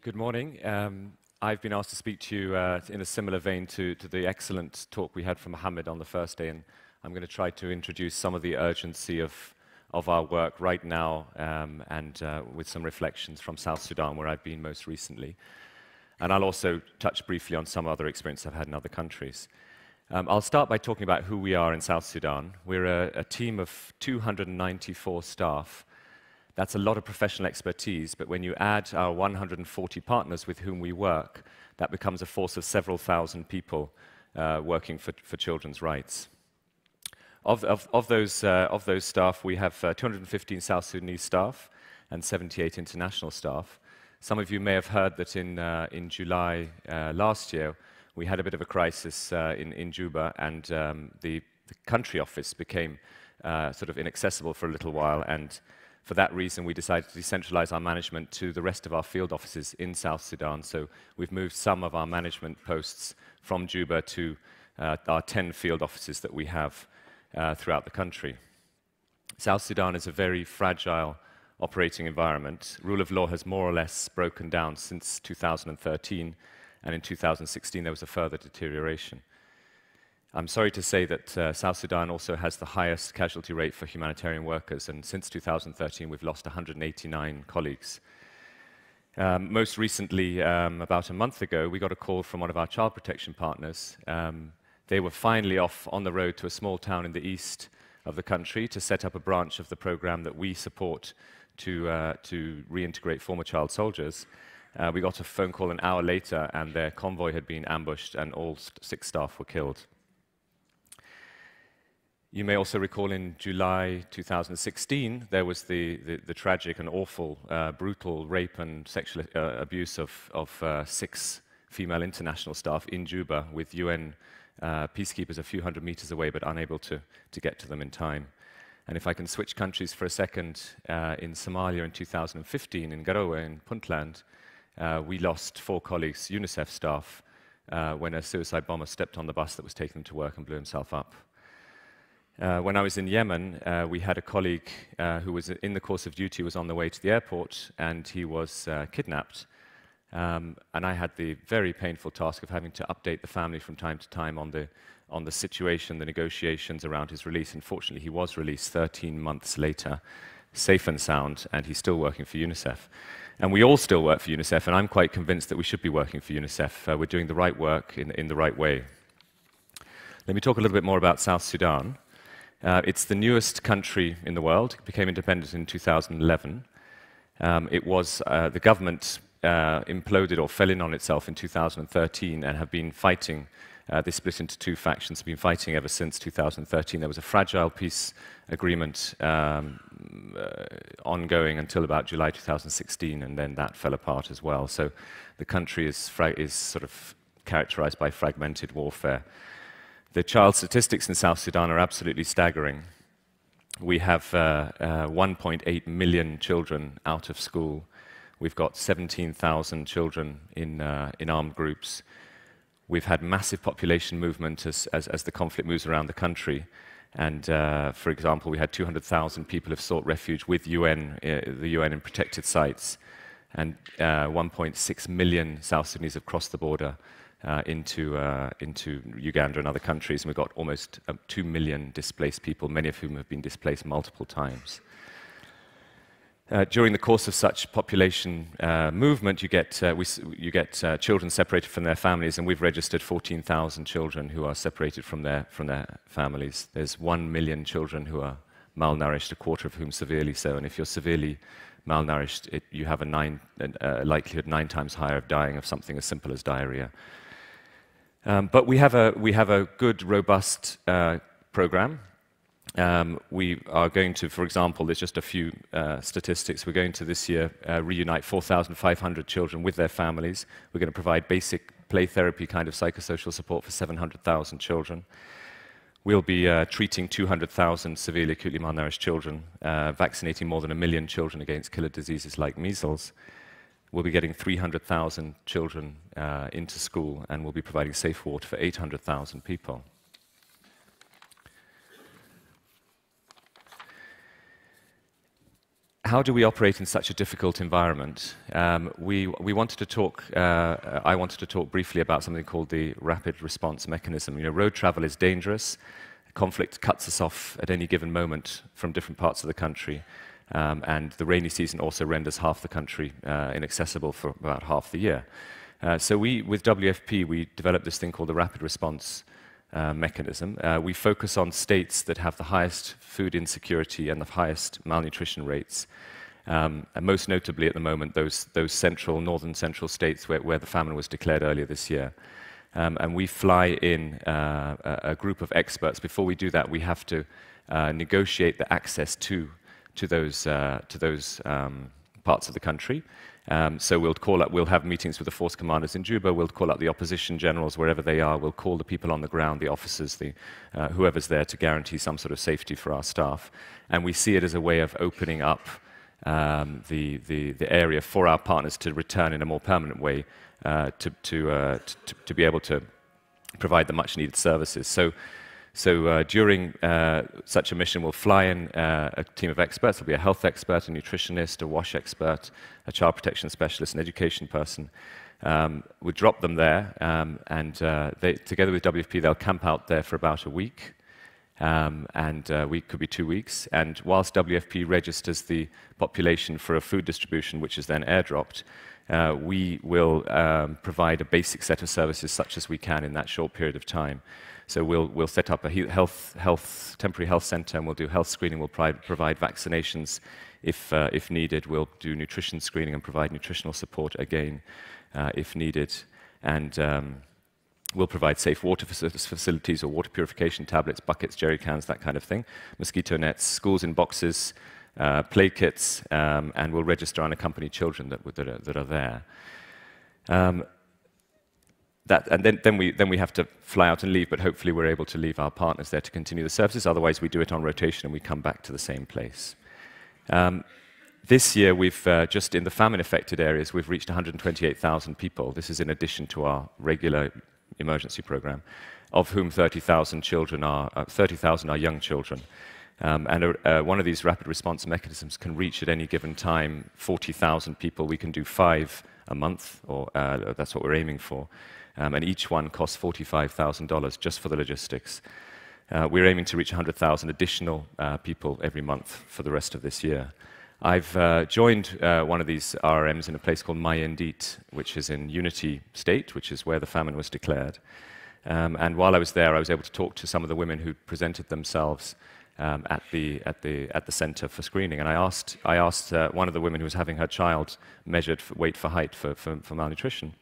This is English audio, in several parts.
Good morning. I've been asked to speak to you in a similar vein to the excellent talk we had from Mohammed on the first day, and I'm going to try to introduce some of the urgency of our work right now and with some reflections from South Sudan, where I've been most recently. And I'll also touch briefly on some other experience I've had in other countries. I'll start by talking about who we are in South Sudan. We're a team of 294 staff. That's a lot of professional expertise, but when you add our 140 partners with whom we work, that becomes a force of several thousand people working for children's rights. Of those staff, we have 215 South Sudanese staff and 78 international staff. Some of you may have heard that in July last year, we had a bit of a crisis in Juba, and the country office became sort of inaccessible for a little while, and for that reason, we decided to decentralize our management to the rest of our field offices in South Sudan. So we've moved some of our management posts from Juba to our 10 field offices that we have throughout the country. South Sudan is a very fragile operating environment. Rule of law has more or less broken down since 2013, and in 2016 there was a further deterioration. I'm sorry to say that South Sudan also has the highest casualty rate for humanitarian workers, and since 2013 we've lost 189 colleagues. Most recently, about a month ago, we got a call from one of our child protection partners. They were finally off on the road to a small town in the east of the country to set up a branch of the program that we support to reintegrate former child soldiers. We got a phone call an hour later, and their convoy had been ambushed and all 6 staff were killed. You may also recall in July 2016, there was the tragic and awful, brutal rape and sexual abuse of 6 female international staff in Juba, with UN peacekeepers a few hundred meters away, but unable to get to them in time. And if I can switch countries for a second, in Somalia in 2015, in Garowe, in Puntland, we lost 4 colleagues, UNICEF staff, when a suicide bomber stepped on the bus that was taking them to work and blew himself up. When I was in Yemen, we had a colleague who was in the course of duty, was on the way to the airport, and he was kidnapped. And I had the very painful task of having to update the family from time to time on the situation, the negotiations around his release. Unfortunately, he was released 13 months later, safe and sound, and he's still working for UNICEF. And we all still work for UNICEF, and I'm quite convinced that we should be working for UNICEF. We're doing the right work in the right way. Let me talk a little bit more about South Sudan. It's the newest country in the world. It became independent in 2011. The government imploded or fell in on itself in 2013 and have been fighting. They split into 2 factions, have been fighting ever since 2013. There was a fragile peace agreement ongoing until about July 2016, and then that fell apart as well. So the country is sort of characterized by fragmented warfare. The child statistics in South Sudan are absolutely staggering. We have 1.8 million children out of school. We've got 17,000 children in armed groups. We've had massive population movement as the conflict moves around the country. And for example, we had 200,000 people have sought refuge with the UN in protected sites. And 1.6 million South Sudanese have crossed the border into Uganda and other countries, and we've got almost 2 million displaced people, many of whom have been displaced multiple times. During the course of such population movement, you get children separated from their families, and we've registered 14,000 children who are separated from their families. There's 1 million children who are malnourished, a quarter of whom severely so, and if you're severely malnourished, you have a likelihood 9 times higher of dying of something as simple as diarrhea. But we have a good, robust program. We are going to, for example, there's just a few statistics. We're going to this year reunite 4,500 children with their families. We're going to provide basic play therapy kind of psychosocial support for 700,000 children. We'll be treating 200,000 severely acutely malnourished children, vaccinating more than 1 million children against killer diseases like measles. We'll be getting 300,000 children into school, and we'll be providing safe water for 800,000 people. how do we operate in such a difficult environment? We wanted to talk, I wanted to talk briefly about something called the rapid response mechanism. You know, road travel is dangerous. Conflict cuts us off at any given moment from different parts of the country. And the rainy season also renders half the country inaccessible for about half the year. So with WFP, we developed this thing called the rapid response mechanism. We focus on states that have the highest food insecurity and the highest malnutrition rates. And most notably at the moment, those northern central states where the famine was declared earlier this year. And we fly in a group of experts. Before we do that, we have to negotiate the access to those parts of the country. So we'll have meetings with the force commanders in Juba. We'll call up the opposition generals wherever they are. We'll call the people on the ground, the officers, whoever's there to guarantee some sort of safety for our staff. And we see it as a way of opening up the area for our partners to return in a more permanent way to be able to provide the much needed services. So during such a mission, we'll fly in a team of experts. There'll be a health expert, a nutritionist, a wash expert, a child protection specialist, an education person. We drop them there, and together with WFP, they'll camp out there for about a week. A week could be 2 weeks. And whilst WFP registers the population for a food distribution, which is then airdropped, we will provide a basic set of services such as we can in that short period of time. So we'll set up a temporary health center, and we'll do health screening. We'll provide vaccinations if needed. We'll do nutrition screening and provide nutritional support again if needed. And we'll provide safe water facilities or water purification tablets, buckets, jerry cans, that kind of thing. Mosquito nets, schools in boxes, play kits, and we'll register unaccompanied children that are there. And then we have to fly out and leave, but hopefully we're able to leave our partners there to continue the services. Otherwise, we do it on rotation and we come back to the same place. This year, we've just in the famine-affected areas, we've reached 128,000 people. This is in addition to our regular emergency program, of whom 30,000 are young children. One of these rapid response mechanisms can reach at any given time 40,000 people. We can do 5 a month, or that's what we're aiming for. And each one costs $45,000 just for the logistics. We're aiming to reach 100,000 additional people every month for the rest of this year. I've joined one of these RRMs in a place called Mayendit, which is in Unity State, which is where the famine was declared. And while I was there, I was able to talk to some of the women who presented themselves at the center for screening. And I asked one of the women who was having her child measured for weight for height for malnutrition,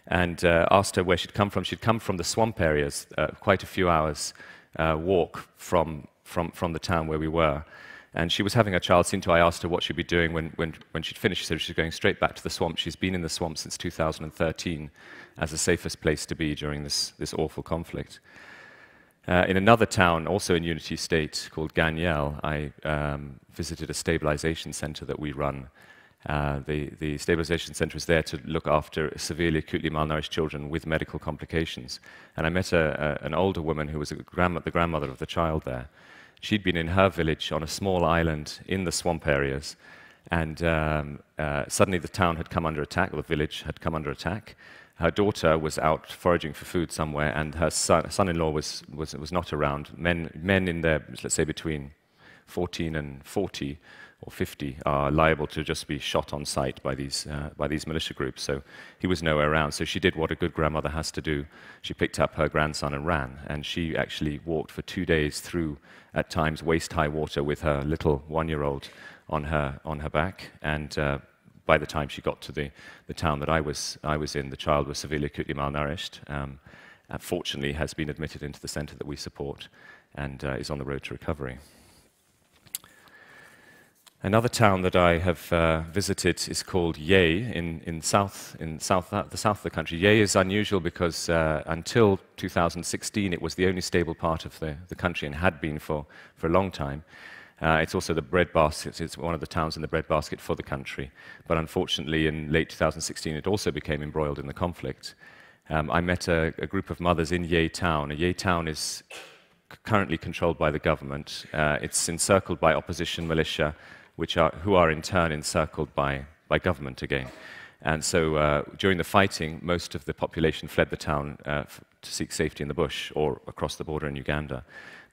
and asked her where she'd come from. She'd come from the swamp areas, quite a few hours walk from the town where we were. And she was having her child seen to. I asked her what she'd be doing when she'd finished. She said she's going straight back to the swamp. She's been in the swamp since 2013 as the safest place to be during this awful conflict. In another town, also in Unity State, called Ganyel, I visited a stabilization center that we run. The stabilization center is there to look after severely acutely malnourished children with medical complications. And I met an older woman who was the grandmother of the child there. She'd been in her village on a small island in the swamp areas, and suddenly the town had come under attack, or the village had come under attack. Her daughter was out foraging for food somewhere, and her son-in-law was not around. Men in their, let's say, between 14 and 40 or 50 are liable to just be shot on sight by these militia groups. So he was nowhere around. So she did what a good grandmother has to do. She picked up her grandson and ran. And she actually walked for 2 days through, at times, waist-high water with her little 1-year-old on her back. And by the time she got to the town that I was in, the child was severely acutely malnourished. And fortunately, has been admitted into the center that we support and is on the road to recovery. Another town that I have visited is called Ye in the south of the country. Ye is unusual because until 2016 it was the only stable part of the country and had been for a long time. It's also the breadbasket. It's one of the towns in the breadbasket for the country. But unfortunately, in late 2016, it also became embroiled in the conflict. I met a group of mothers in Ye town. Ye town is currently controlled by the government. It's encircled by opposition militia who are in turn encircled by government again. And so during the fighting, most of the population fled the town to seek safety in the bush or across the border in Uganda.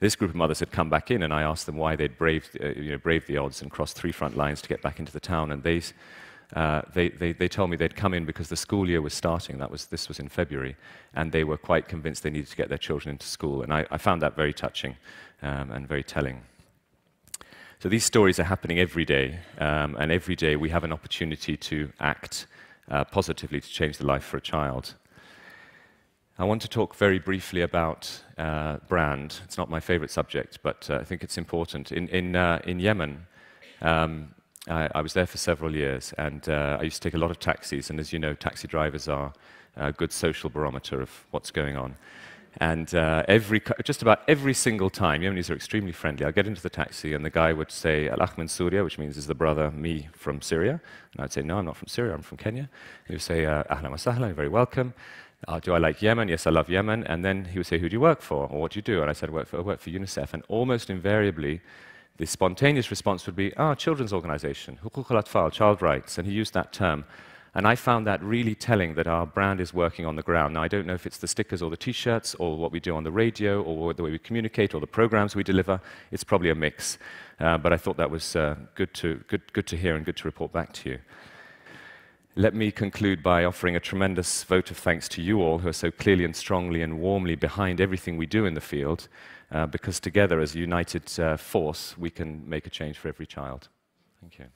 This group of mothers had come back in, and I asked them why they'd braved the odds and crossed 3 front lines to get back into the town. And they told me they'd come in because the school year was starting. This was in February, and they were quite convinced they needed to get their children into school. And I found that very touching and very telling. So these stories are happening every day, and every day we have an opportunity to act positively to change the life for a child. I want to talk very briefly about brand. It's not my favorite subject, but I think it's important. In Yemen, I was there for several years, and I used to take a lot of taxis, and as you know, taxi drivers are a good social barometer of what's going on. And just about every single time, Yemenis are extremely friendly. I'll get into the taxi, and the guy would say, Al-Akh min Syria, which means is the brother, me, from Syria. And I'd say, no, I'm not from Syria, I'm from Kenya. And he would say, Ahlan wa sahlan, you're very welcome. Do I like Yemen? Yes, I love Yemen. And then he would say, who do you work for? Or what do you do? And I said, I work for UNICEF. And almost invariably, the spontaneous response would be, children's organization, Huquq al-Atfal, child rights. And he used that term. And I found that really telling that our brand is working on the ground. Now, I don't know if it's the stickers or the T-shirts or what we do on the radio or the way we communicate or the programs we deliver. It's probably a mix. But I thought that was good to hear and good to report back to you. Let me conclude by offering a tremendous vote of thanks to you all who are so clearly and strongly and warmly behind everything we do in the field, because together as a united force, we can make a change for every child. Thank you.